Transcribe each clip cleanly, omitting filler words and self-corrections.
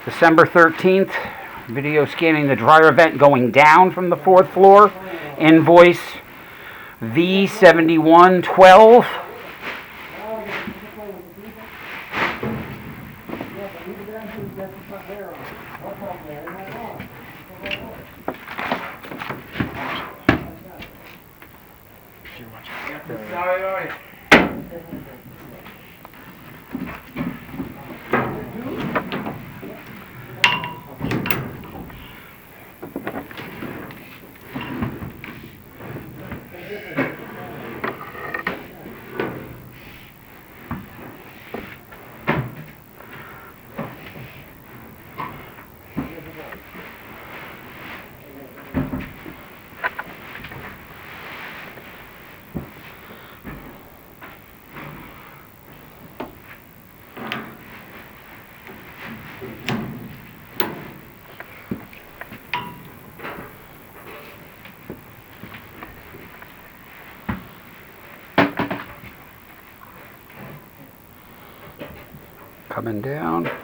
December 13th, video scanning the dryer vent going down from the 4th floor. Invoice V7112. Coming down, there's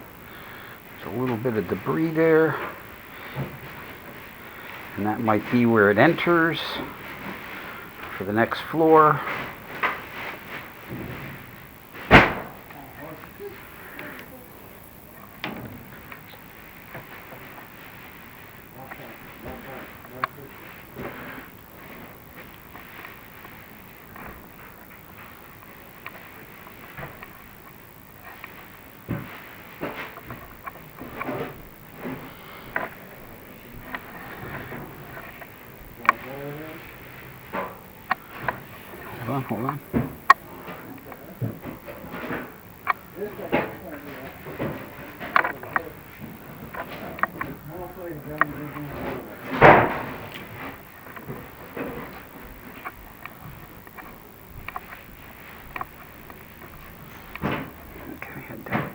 a little bit of debris there, and that might be where it enters for the next floor. Hold on. Okay, head down.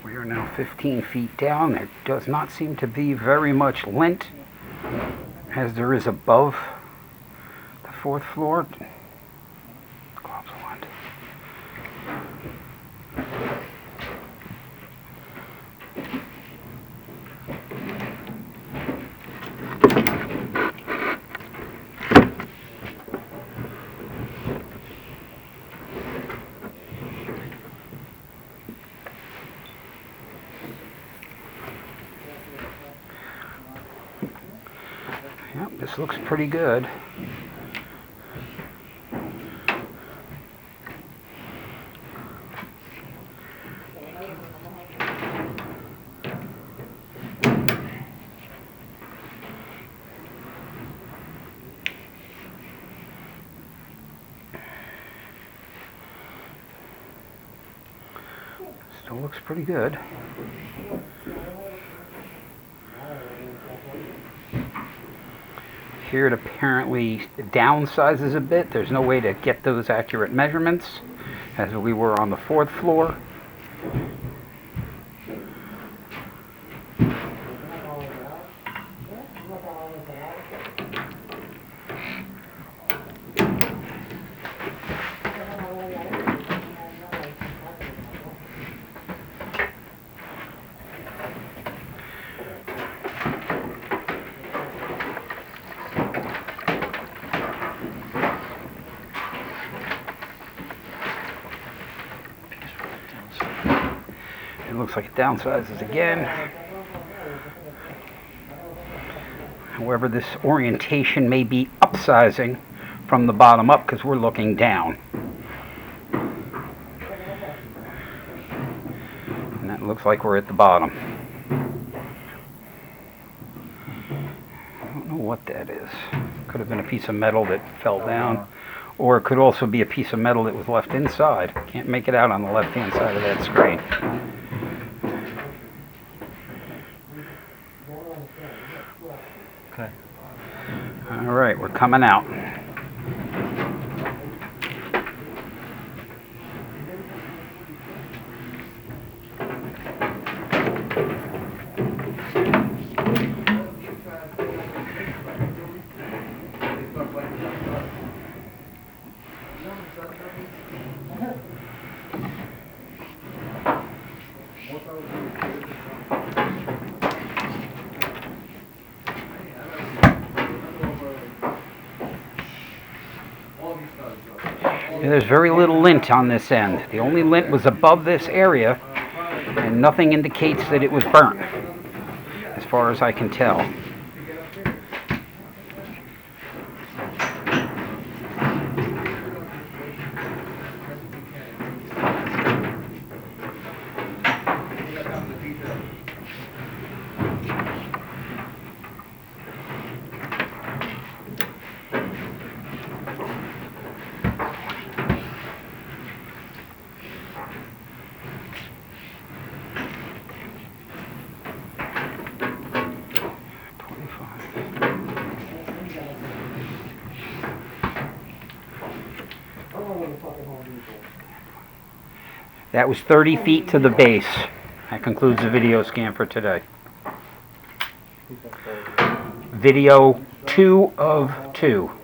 We are now 15 feet down. There does not seem to be very much lint as there is above the 4th floor. Globs of lint. Yep, this looks pretty good. Still looks pretty good. Here it apparently downsizes a bit. There's no way to get those accurate measurements as we were on the 4th floor. It looks like it downsizes again. However, this orientation may be upsizing from the bottom up because we're looking down. And that looks like we're at the bottom. I don't know what that is. Could have been a piece of metal that fell down. Or it could also be a piece of metal that was left inside. Can't make it out on the left-hand side of that screen. Okay. All right, we're coming out. There's very little lint on this end. The only lint was above this area, and nothing indicates that it was burnt, as far as I can tell. That was 30 feet to the base. That concludes the video scan for today. Video 2 of 2.